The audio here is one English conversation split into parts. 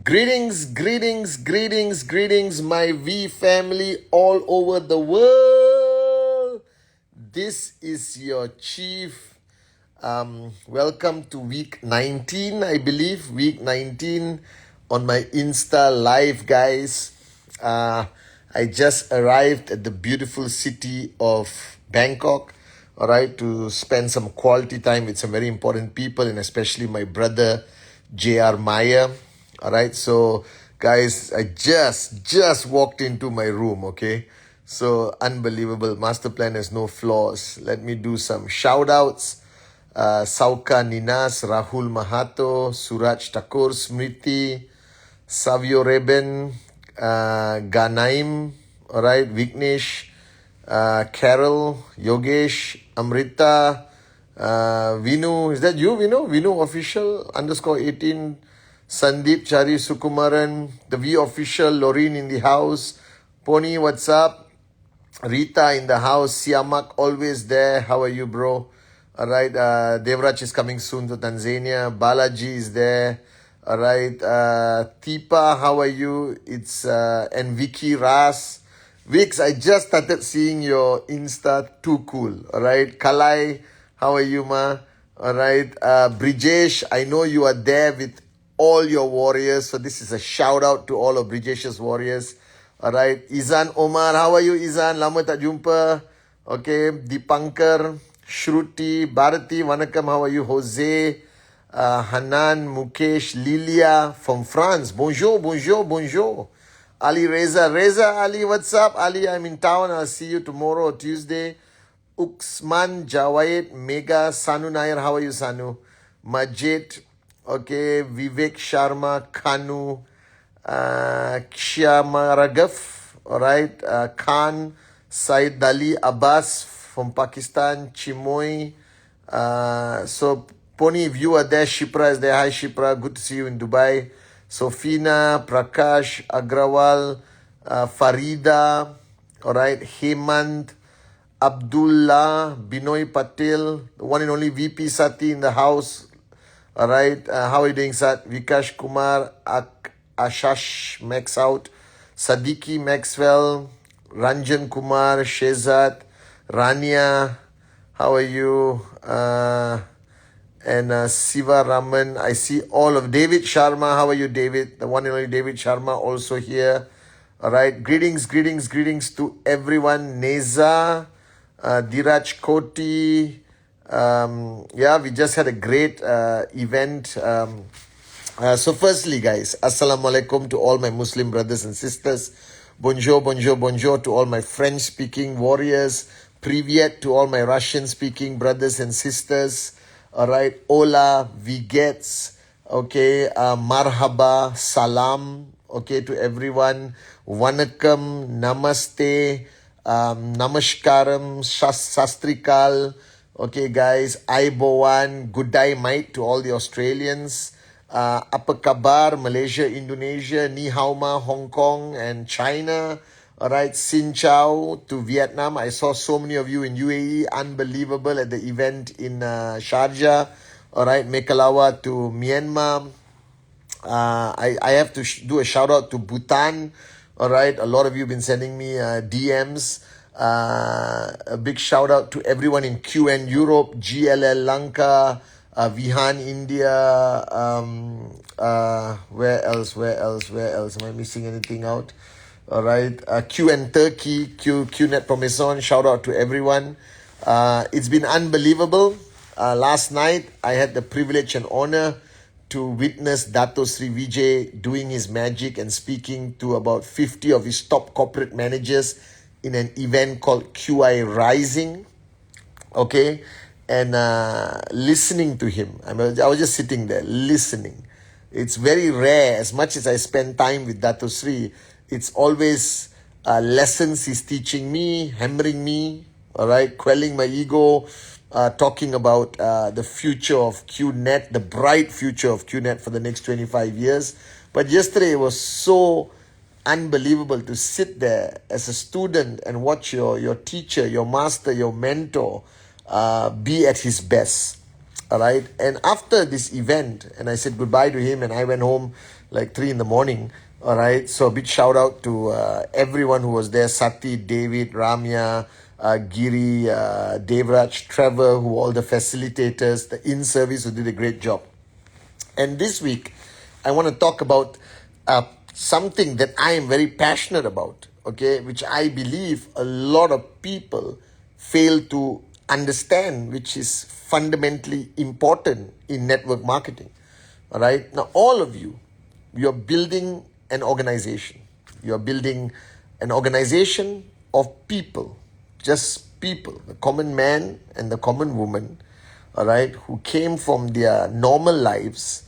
Greetings, greetings, greetings, greetings, my V family all over the world. This is your chief. Welcome to week 19, I believe. Week 19 on my Insta live, guys. I just arrived at the beautiful city of Bangkok, all right, to spend some quality time with some very important people, and especially my brother, J.R. Maya. All right, so guys, I just walked into my room, okay? So unbelievable. Master plan has no flaws. Let me do some shout outs. Sauka Ninas, Rahul Mahato, Suraj Thakur, Smriti, Savio Reben, Ganaim, all right, Vignesh, Carol, Yogesh, Amrita, Vinu. Is that you, Vinu? Vinu official _18. Sandeep, Chari, Sukumaran, the V official, Loreen in the house, Pony, what's up? Rita in the house, Siamak always there. How are you, bro? All right, Devraj is coming soon to Tanzania. Balaji is there. All right, Tipa, how are you? It's and Vicky Ras. Vix, I just started seeing your Insta. Too cool. All right, Kalai, how are you, ma? All right, Brijesh, I know you are there with all your warriors. So this is a shout out to all of Brijesh's warriors. All right. Izan Omar, how are you, Izan? Lama tak jumpa. Okay. Dipankar, Shruti, Bharati, Vanakam, how are you? Jose, Hanan, Mukesh, Lilia from France. Bonjour, bonjour, bonjour. Ali Reza, Ali, what's up? Ali, I'm in town. I'll see you tomorrow or Tuesday. Uxman, Jawait, Mega, Sanu Nair, how are you, Sanu? Majid, okay, Vivek Sharma, Kanu, Kshama Ragaf, alright, Khan, Said Dali Abbas from Pakistan, Chimoy. So, Pony, if you are there, Shipra is there. Hi, Shipra, good to see you in Dubai. Sofina, Prakash, Agrawal, Farida, alright, Hemant, Abdullah, Binoy Patel, the one and only VP Sati in the house. All right, how are you doing, Sat? Vikash Kumar, Ashash Max out, Sadiki Maxwell, Ranjan Kumar, Shezat, Rania, how are you? And Siva Raman, I see all of David Sharma. How are you, David? The one and only David Sharma also here. All right, greetings, greetings, greetings to everyone. Neza, Diraj Koti. Yeah, we just had a great event. So firstly, guys, Assalamu alaikum to all my Muslim brothers and sisters. Bonjour, bonjour, bonjour to all my French-speaking warriors. Privyet to all my Russian-speaking brothers and sisters. All right, hola, vigets, okay, marhaba, salam, okay, to everyone. Vanakkam, namaste, namaskaram, sastrikal. Okay, guys, Aibowan, good day, mate, to all the Australians. Apa kabar, Malaysia, Indonesia, Ni Hao Ma, Hong Kong, and China. All right, Xin Chao to Vietnam. I saw so many of you in UAE. Unbelievable at the event in Sharjah. All right, Mekalawa to Myanmar. I have to do a shout out to Bhutan. All right, a lot of you have been sending me DMs. A big shout out to everyone in QN Europe, GLL Lanka, Vihan India. Where else? Am I missing anything out? All right, QN Turkey, QNET Promeson. Shout out to everyone. It's been unbelievable. Last night I had the privilege and honor to witness Dato Sri Vijay doing his magic and speaking to about 50 of his top corporate managers in an event called QI Rising, okay, and listening to him. I was just sitting there listening. It's very rare. As much as I spend time with Dato Sri, it's always lessons he's teaching me, hammering me, all right, quelling my ego, talking about the future of QNET, the bright future of QNET for the next 25 years. But yesterday it was so unbelievable to sit there as a student and watch your teacher, your master, your mentor be at his best. All right. And after this event, and I said goodbye to him and I went home, like 3 in the morning. All right. So a big shout out to everyone who was there: Sati, David, Ramya, Giri, Devraj, Trevor, who all the facilitators, the in-service who did a great job. And this week, I want to talk about something that I am very passionate about, okay, which I believe a lot of people fail to understand, which is fundamentally important in network marketing. All right. Now, all of you, you're building an organization. You're building an organization of people, just people, the common man and the common woman, all right, who came from their normal lives.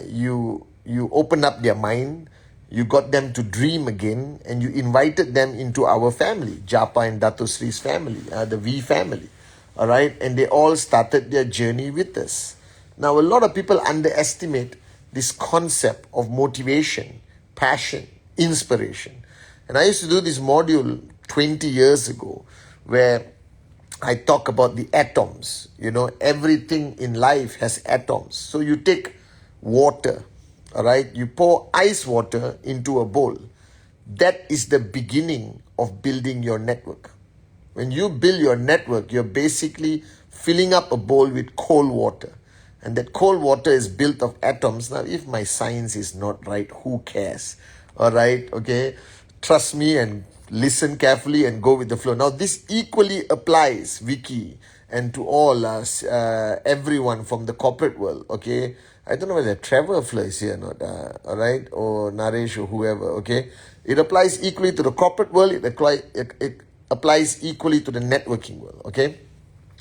You opened up their mind, you got them to dream again, and you invited them into our family, Japa and Dato Sri's family, the V family, all right, and they all started their journey with us. Now, a lot of people underestimate this concept of motivation, passion, inspiration. And I used to do this module 20 years ago where I talk about the atoms. You know, everything in life has atoms. So you take water, all right? You pour ice water into a bowl. That is the beginning of building your network. When you build your network, you're basically filling up a bowl with cold water. And that cold water is built of atoms. Now, if my science is not right, who cares? All right, okay? Trust me and listen carefully and go with the flow. Now, this equally applies, Vicky, and to all us, everyone from the corporate world, okay? I don't know whether Trevor is here or not, all right? Or Naresh or whoever, okay? It applies equally to the corporate world. It applies equally to the networking world, okay?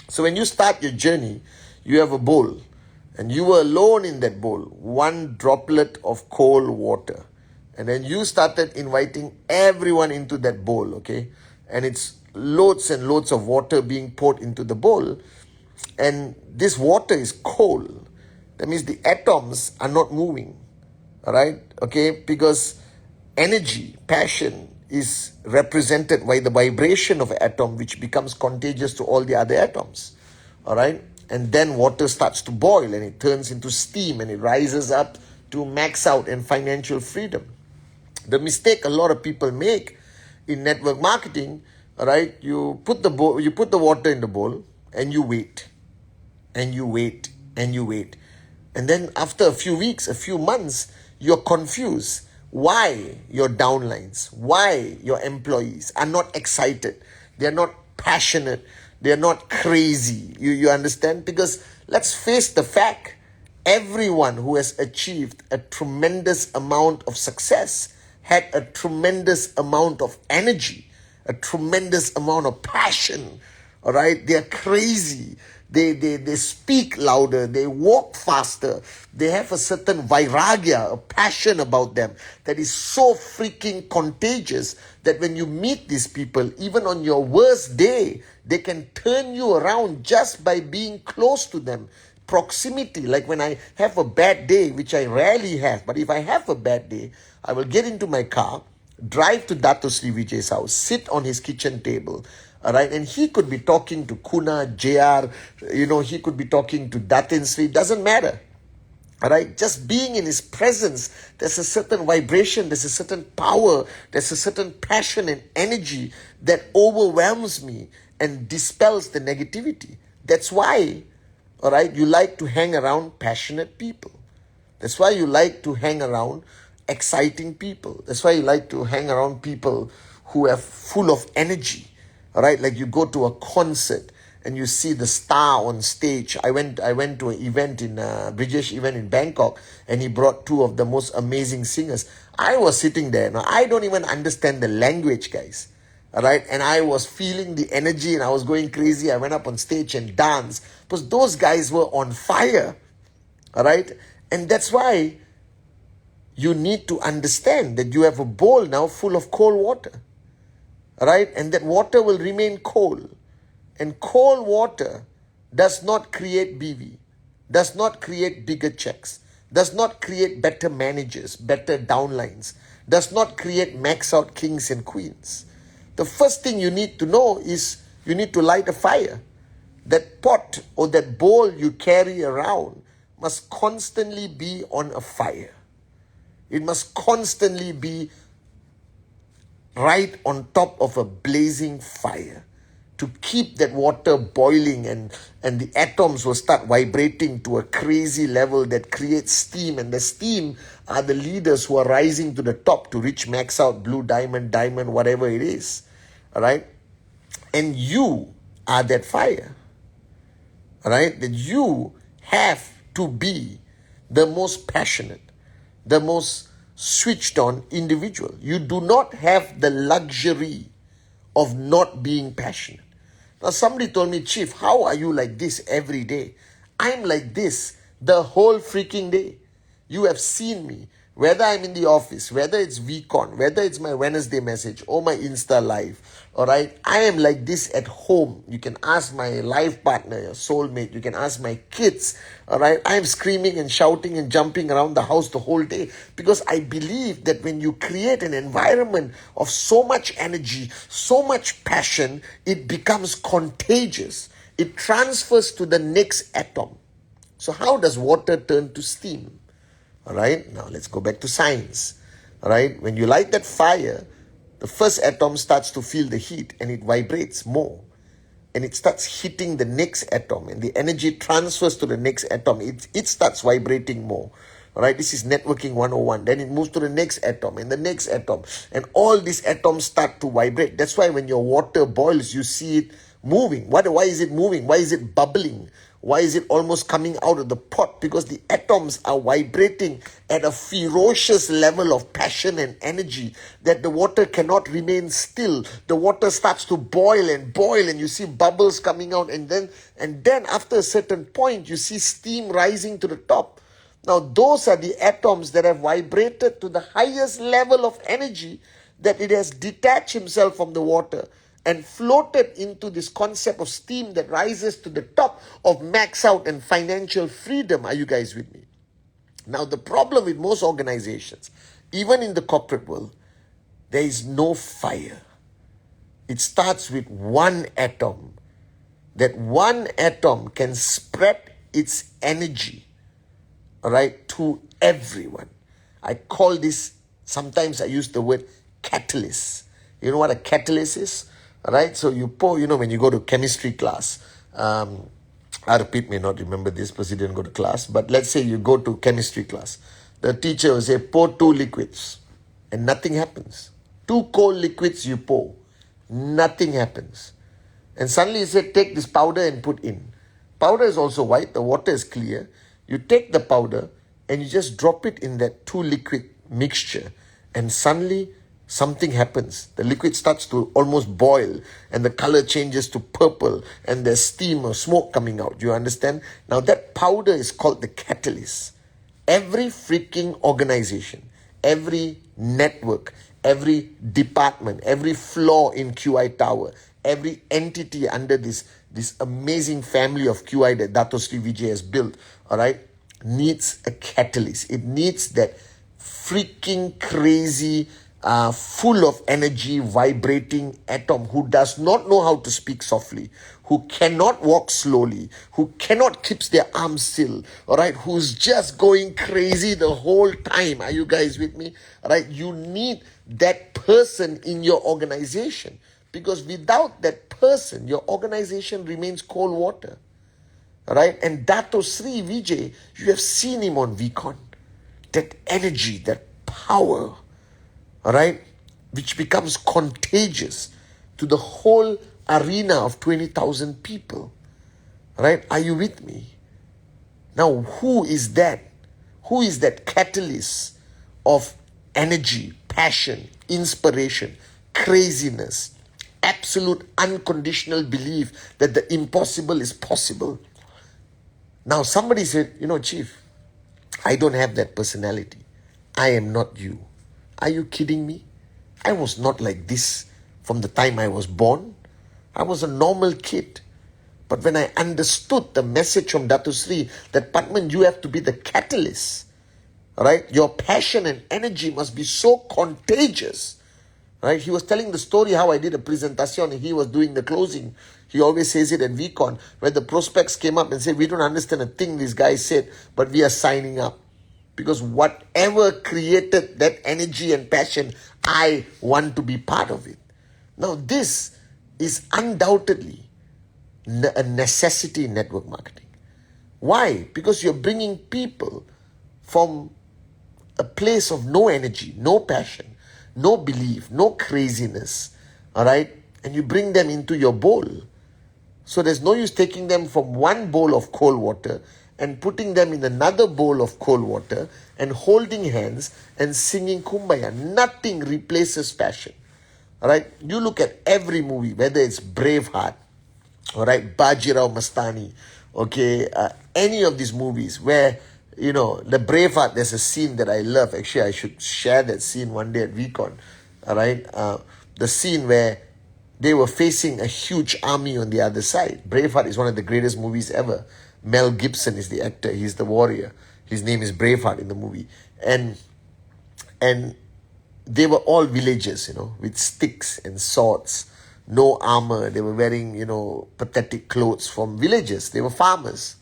So when you start your journey, you have a bowl. And you were alone in that bowl, one droplet of cold water. And then you started inviting everyone into that bowl, okay? And it's loads and loads of water being poured into the bowl. And this water is cold. That means the atoms are not moving, all right? Okay? Because energy, passion is represented by the vibration of an atom, which becomes contagious to all the other atoms, all right? And then water starts to boil and it turns into steam and it rises up to max out and financial freedom. The mistake a lot of people make in network marketing, all right, you put the water in the bowl and you wait and you wait and you wait. And then after a few weeks, a few months, you're confused why your downlines, why your employees are not excited. They're not passionate. They're not crazy. You understand? Because let's face the fact, everyone who has achieved a tremendous amount of success had a tremendous amount of energy, a tremendous amount of passion. All right? They're crazy. They speak louder. They walk faster. They have a certain vairagya, a passion about them that is so freaking contagious that when you meet these people, even on your worst day, they can turn you around just by being close to them. Proximity, like when I have a bad day, which I rarely have, but if I have a bad day, I will get into my car, drive to Dato Sri Vijay's house, sit on his kitchen table, all right, and he could be talking to Kuna, JR, he could be talking to Datin Sri, doesn't matter. All right, just being in his presence, there's a certain vibration, there's a certain power, there's a certain passion and energy that overwhelms me and dispels the negativity. That's why, all right, you like to hang around passionate people. That's why you like to hang around exciting people. That's why you like to hang around people who are full of energy. All right, like you go to a concert and you see the star on stage. I went to an event in Brijesh event in Bangkok, and he brought two of the most amazing singers. I was sitting there. Now, I don't even understand the language, guys. All right, and I was feeling the energy and I was going crazy. I went up on stage and danced because those guys were on fire. All right, and that's why you need to understand that you have a bowl now full of cold water. All right, and that water will remain cold. And cold water does not create BV, does not create bigger checks, does not create better managers, better downlines, does not create max out kings and queens. The first thing you need to know is you need to light a fire. That pot or that bowl you carry around must constantly be on a fire. It must constantly be right on top of a blazing fire to keep that water boiling, and the atoms will start vibrating to a crazy level that creates steam, and the steam are the leaders who are rising to the top to reach max out, blue diamond, whatever it is. All right? And you are that fire. All right? That you have to be the most passionate, the most switched on individual. You do not have the luxury of not being passionate. Now, somebody told me, Chief, how are you like this every day? I'm like this the whole freaking day. You have seen me, whether I'm in the office, whether it's VCon, whether it's my Wednesday message or my Insta live. All right, I am like this at home. You can ask my life partner, your soulmate. You can ask my kids. All right, I am screaming and shouting and jumping around the house the whole day because I believe that when you create an environment of so much energy, so much passion, it becomes contagious. It transfers to the next atom. So how does water turn to steam? All right, now let's go back to science. All right, when you light that fire, the first atom starts to feel the heat and it vibrates more. And it starts hitting the next atom and the energy transfers to the next atom. It starts vibrating more. All right, this is networking 101. Then it moves to the next atom and the next atom. And all these atoms start to vibrate. That's why when your water boils, you see it moving. Why is it moving? Why is it bubbling? Why is it almost coming out of the pot? Because the atoms are vibrating at a ferocious level of passion and energy that the water cannot remain still. The water starts to boil and you see bubbles coming out, and then after a certain point you see steam rising to the top. Now those are the atoms that have vibrated to the highest level of energy, that it has detached himself from the water and floated into this concept of steam that rises to the top of max out and financial freedom. Are you guys with me? Now, the problem with most organizations, even in the corporate world, there is no fire. It starts with one atom. That one atom can spread its energy, all right, to everyone. I call this, sometimes I use the word catalyst. You know what a catalyst is? Right, so you pour, when you go to chemistry class, Arpit may not remember this because he didn't go to class, but let's say you go to chemistry class. The teacher will say, pour 2 liquids, and nothing happens. 2 cold liquids you pour, nothing happens. And suddenly he said, take this powder and put in. Powder is also white, the water is clear. You take the powder and you just drop it in that 2 liquid mixture, and suddenly something happens. The liquid starts to almost boil and the color changes to purple and there's steam or smoke coming out. You understand? Now that powder is called the catalyst. Every freaking organization, every network, every department, every floor in QI Tower, every entity under this amazing family of QI that Dato Sri Vijay has built, all right, needs a catalyst. It needs that freaking crazy, full of energy, vibrating atom who does not know how to speak softly, who cannot walk slowly, who cannot keep their arms still, all right, who's just going crazy the whole time. Are you guys with me? All right, you need that person in your organization, because without that person, your organization remains cold water. All right, and Dato Sri Vijay, you have seen him on VCon. That energy, that power, all right, which becomes contagious to the whole arena of 20,000 people. All right, are you with me? Now, who is that? Who is that catalyst of energy, passion, inspiration, craziness, absolute unconditional belief that the impossible is possible? Now, somebody said, Chief, I don't have that personality. I am not you. Are you kidding me? I was not like this from the time I was born. I was a normal kid. But when I understood the message from Dato Sri that Pathman, you have to be the catalyst, right? Your passion and energy must be so contagious, right? He was telling the story how I did a presentation and he was doing the closing. He always says it at VCon, where the prospects came up and said, we don't understand a thing this guy said, but we are signing up. Because whatever created that energy and passion, I want to be part of it. Now, this is undoubtedly a necessity in network marketing. Why? Because you're bringing people from a place of no energy, no passion, no belief, no craziness, all right? And you bring them into your bowl. So there's no use taking them from one bowl of cold water and putting them in another bowl of cold water and holding hands and singing Kumbaya. Nothing replaces passion. All right? You look at every movie, whether it's Braveheart, all right, Bajirao Mastani, okay, any of these movies where, you know, the Braveheart, there's a scene that I love. Actually, I should share that scene one day at WEEK-19, all right? The scene where they were facing a huge army on the other side. Braveheart is one of the greatest movies ever. Mel Gibson is the actor. He's the warrior. His name is Braveheart in the movie. And they were all villagers, you know, with sticks and swords, no armor. They were wearing, you know, pathetic clothes from villages. They were farmers.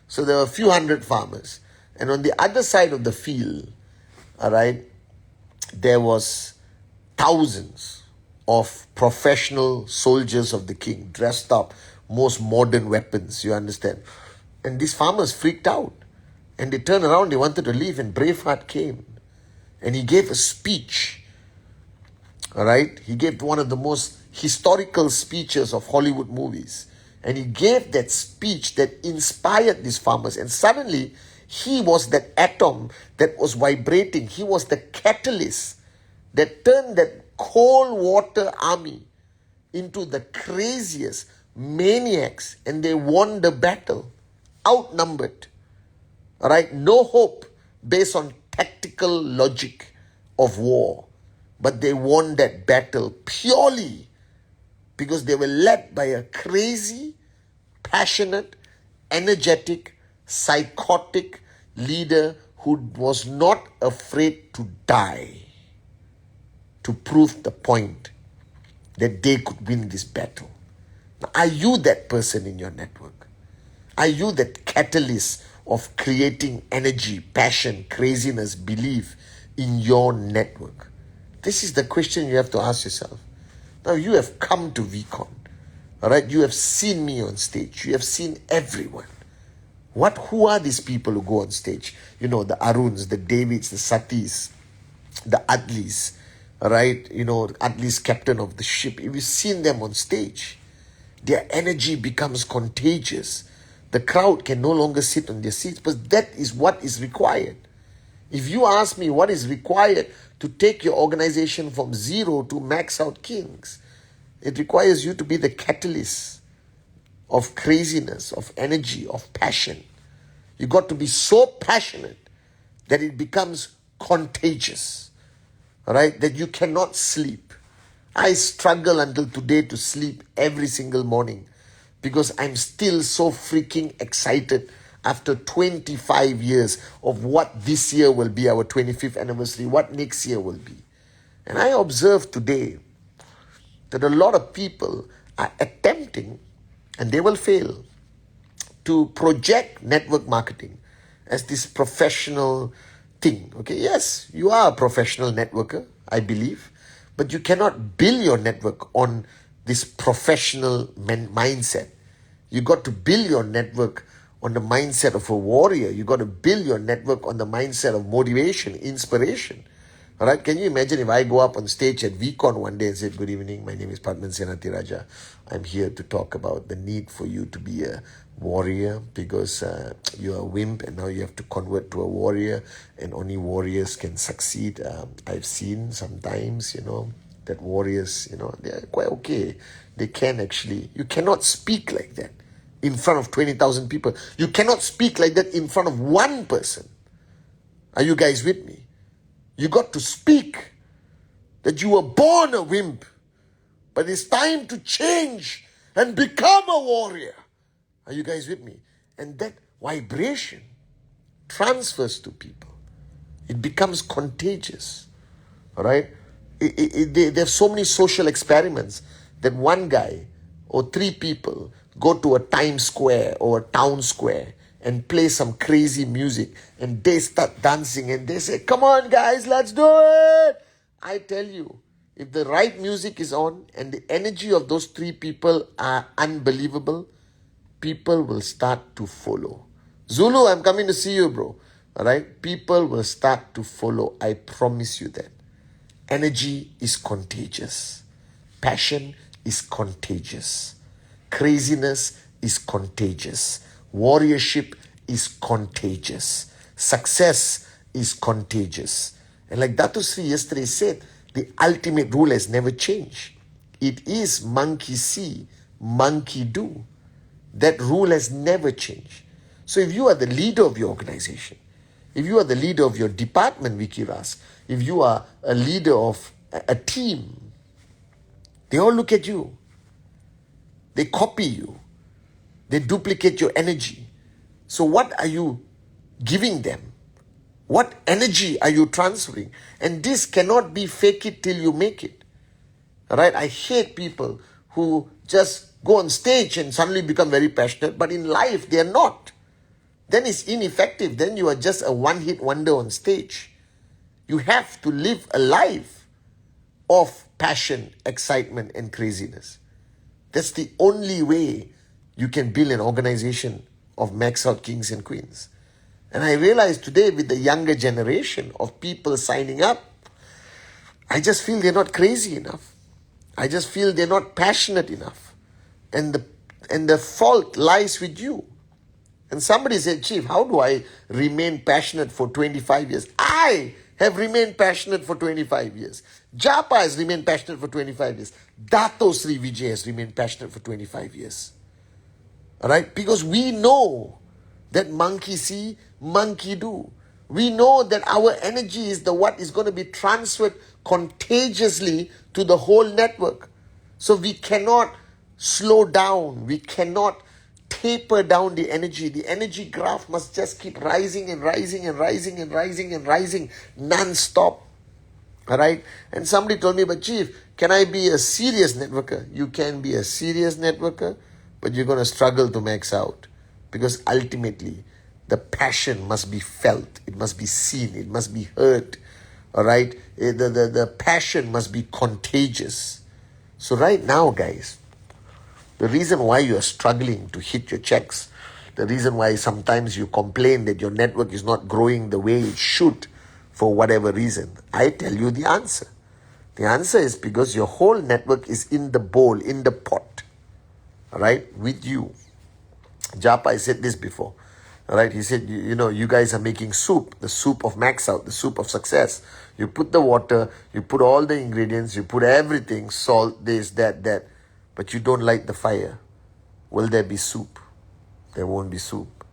So there were a few hundred farmers. And on the other side of the field, all right, there was thousands of professional soldiers of the king, dressed up, most modern weapons, you understand. And these farmers freaked out. And they turned around, they wanted to leave, and Braveheart came. And he gave a speech. All right? He gave one of the most historical speeches of Hollywood movies. And he gave that speech that inspired these farmers. And suddenly, he was that atom that was vibrating. He was the catalyst that turned that cold water army into the craziest maniacs, and they won the battle, outnumbered. All right, no hope based on tactical logic of war, but they won that battle purely because they were led by a crazy, passionate, energetic, psychotic leader who was not afraid to die to prove the point that they could win this battle. Now, are you that person in your network? Are you that catalyst of creating energy, passion, craziness, belief in your network? This is the question you have to ask yourself. Now, you have come to WEEK-19, all right? You have seen me on stage. You have seen everyone. Who are these people who go on stage? You know, the Aruns, the Davids, the Satis, the Adlis, right? You know, Adli's captain of the ship. If you've seen them on stage, their energy becomes contagious. The crowd can no longer sit on their seats, but that is what is required. If you ask me what is required to take your organization from zero to max out kings, it requires you to be the catalyst of craziness, of energy, of passion. You got to be so passionate that it becomes contagious. All right, that you cannot sleep. I struggle until today to sleep every single morning because I'm still so freaking excited after 25 years of what this year will be, our 25th anniversary, what next year will be. And I observe today that a lot of people are attempting, and they will fail, to project network marketing as this professional thing. Okay, yes, you are a professional networker, I believe, but you cannot build your network on this professional mindset. You got to build your network on the mindset of a warrior. You got to build your network on the mindset of motivation, inspiration. All right, can you imagine if I go up on stage at WEEK-19 one day and say, "Good evening, my name is Pathman Senathirajah. I'm here to talk about the need for you to be a warrior because you're a wimp and now you have to convert to a warrior and only warriors can succeed." I've seen sometimes, you know, that warriors, you know, they're quite okay. They can actually, you cannot speak like that in front of 20,000 people. You cannot speak like that in front of one person. Are you guys with me? You got to speak that you were born a wimp, but it's time to change and become a warrior. Are you guys with me? And that vibration transfers to people. It becomes contagious. All right? There's so many social experiments that one guy or three people go to a Times Square or a town square and play some crazy music and they start dancing and they say, come on guys, let's do it. I tell you, if the right music is on and the energy of those three people are unbelievable, people will start to follow. Zulu, I'm coming to see you, bro. All right? People will start to follow. I promise you that. Energy is contagious. Passion is contagious. Craziness is contagious. Warriorship is contagious. Success is contagious. And like Datu Sri yesterday said, the ultimate rule has never changed. It is monkey see, monkey do. That rule has never changed. So if you are the leader of your organization, if you are the leader of your department, Vicky Ras, if you are a leader of a team, they all look at you. They copy you. They duplicate your energy. So what are you giving them? What energy are you transferring? And this cannot be fake it till you make it. All right? I hate people who just go on stage and suddenly become very passionate, but in life they are not. Then it's ineffective. Then you are just a one-hit wonder on stage. You have to live a life of passion, excitement, and craziness. That's the only way you can build an organization of max out kings and queens. And I realize today with the younger generation of people signing up, I just feel they're not crazy enough. I just feel they're not passionate enough. And the fault lies with you. And somebody said, Chief, how do I remain passionate for 25 years? I have remained passionate for 25 years. Japa has remained passionate for 25 years. Dato Sri Vijay has remained passionate for 25 years. All right? Because we know that monkey see, monkey do. We know that our energy is what is going to be transferred contagiously to the whole network. So we cannot slow down. We cannot taper down the energy. The energy graph must just keep rising and rising and rising and rising and rising non-stop. All right? And somebody told me, but Chief, can I be a serious networker? You can be a serious networker, but you're going to struggle to max out. Because ultimately, the passion must be felt. It must be seen. It must be heard. All right? The passion must be contagious. So right now, guys, the reason why you are struggling to hit your checks, the reason why sometimes you complain that your network is not growing the way it should for whatever reason, I tell you the answer. The answer is because your whole network is in the bowl, in the pot. All right? With you. Japa, I said this before. All right? He said, you guys are making soup, the soup of max out, the soup of success. You put the water, you put all the ingredients, you put everything, salt, this, that. But you don't light the fire. Will there be soup? There won't be soup.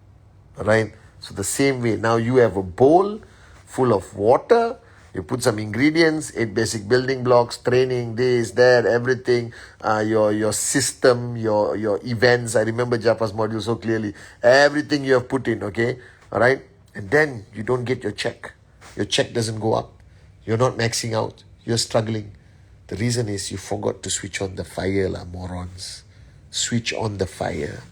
All right? So the same way, now you have a bowl full of water. You put some ingredients, 8 basic building blocks, training, this, that, everything, your system, your events. I remember Japa's module so clearly. Everything you have put in, okay? All right? And then you don't get your check. Your check doesn't go up. You're not maxing out. You're struggling. The reason is you forgot to switch on the fire, morons. Switch on the fire.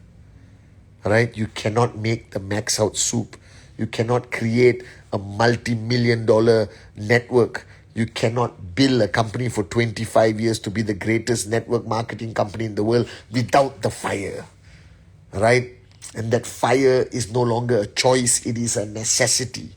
All right? You cannot make the max out soup. You cannot create a multi-million-dollar network. You cannot build a company for 25 years to be the greatest network marketing company in the world without the fire. Right? And that fire is no longer a choice. It is a necessity.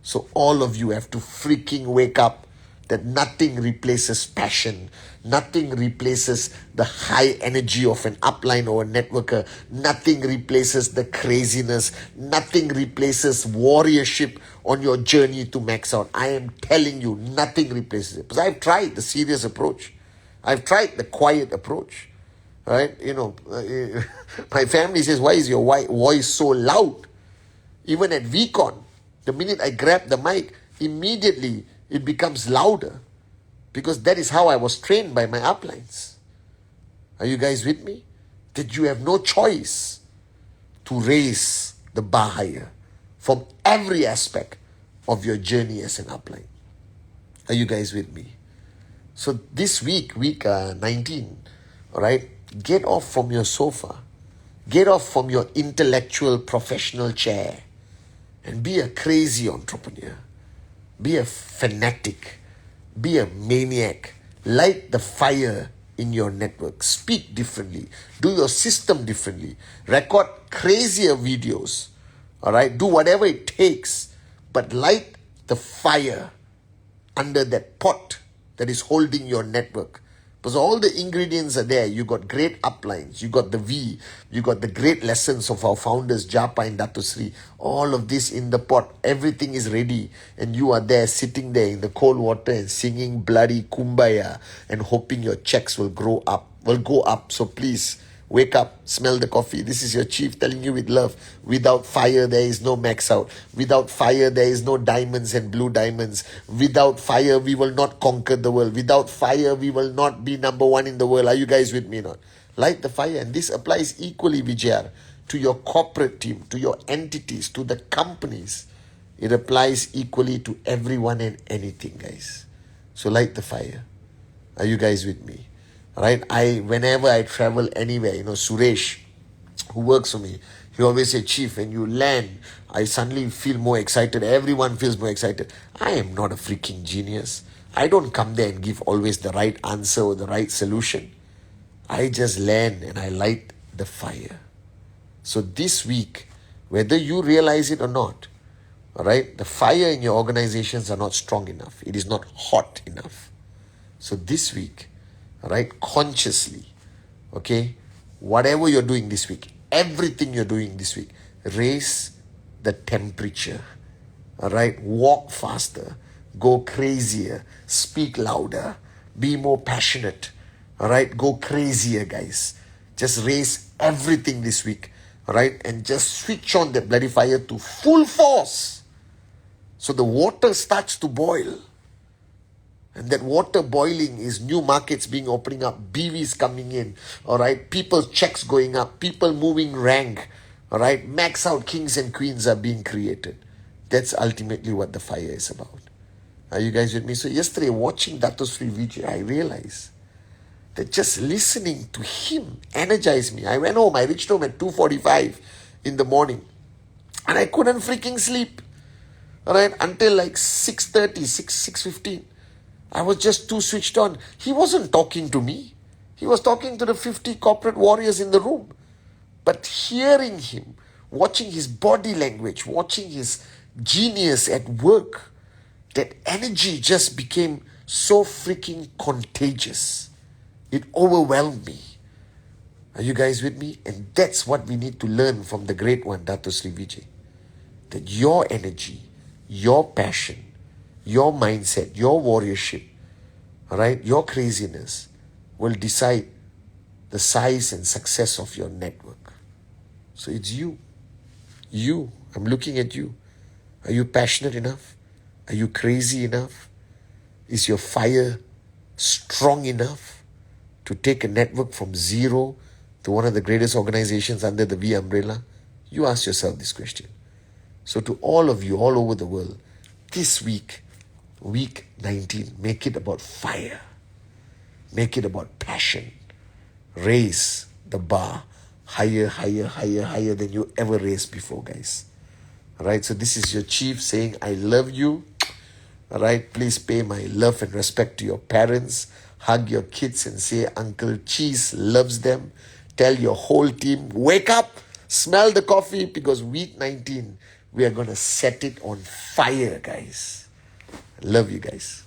So all of you have to freaking wake up that nothing replaces passion. Nothing replaces the high energy of an upline or a networker. Nothing replaces the craziness. Nothing replaces warriorship on your journey to max out. I am telling you, nothing replaces it. Because I've tried the serious approach. I've tried the quiet approach. Right? My family says, why is your voice so loud? Even at WEEK-19, the minute I grab the mic, immediately it becomes louder. Because that is how I was trained by my uplines. Are you guys with me? That you have no choice to raise the bar higher from every aspect of your journey as an upline. Are you guys with me? So this week 19, all right, get off from your sofa. Get off from your intellectual professional chair and be a crazy entrepreneur. Be a fanatic. Be a maniac. Light the fire in your network. Speak differently. Do your system differently. Record crazier videos. Alright? Do whatever it takes. But light the fire under that pot that is holding your network. Because all the ingredients are there. You got great uplines. You got the V. You got the great lessons of our founders, Japa and Dato Sri. All of this in the pot. Everything is ready. And you are there, sitting there in the cold water and singing bloody kumbaya and hoping your checks will go up. So please, wake up, smell the coffee. This is your chief telling you with love. Without fire, there is no max out. Without fire, there is no diamonds and blue diamonds. Without fire, we will not conquer the world. Without fire, we will not be number one in the world. Are you guys with me or not? Light the fire. And this applies equally, Vijayar, to your corporate team, to your entities, to the companies. It applies equally to everyone and anything, guys. So light the fire. Are you guys with me? Right? Whenever I travel anywhere, Suresh, who works for me, he always say, Chief, when you land, I suddenly feel more excited. Everyone feels more excited. I am not a freaking genius. I don't come there and give always the right answer or the right solution. I just land and I light the fire. So this week, whether you realize it or not, all right, the fire in your organizations are not strong enough. It is not hot enough. So this week, right, consciously, okay, whatever you're doing this week, everything you're doing this week, raise the temperature, all right, walk faster, go crazier, speak louder, be more passionate, all right, go crazier, guys. Just raise everything this week, all right, and just switch on that bloody fire to full force so the water starts to boil. And that water boiling is new markets being opening up, BVs coming in, all right, people's checks going up, people moving rank, all right, max out kings and queens are being created. That's ultimately what the fire is about. Are you guys with me? So yesterday, watching Dato Sri Vijay, I realized that just listening to him energized me. I went home, I reached home at 2:45 in the morning, and I couldn't freaking sleep, all right, until like 6:30, 6:15. I was just too switched on. He wasn't talking to me. He was talking to the 50 corporate warriors in the room. But hearing him, watching his body language, watching his genius at work, that energy just became so freaking contagious. It overwhelmed me. Are you guys with me? And that's what we need to learn from the great one, Dato Sri Vijay. That your energy, your passion, your mindset, your warriorship, all right, your craziness will decide the size and success of your network. So it's you. You. I'm looking at you. Are you passionate enough? Are you crazy enough? Is your fire strong enough to take a network from zero to one of the greatest organizations under the V umbrella? You ask yourself this question. So to all of you all over the world, this week, WEEK-19, make it about fire. Make it about passion. Raise the bar higher, higher, higher, higher than you ever raised before, guys. All right, so this is your chief saying, I love you. All right, please pay my love and respect to your parents. Hug your kids and say, Uncle Cheese loves them. Tell your whole team, wake up, smell the coffee, because WEEK-19, we are going to set it on fire, guys. Love you guys.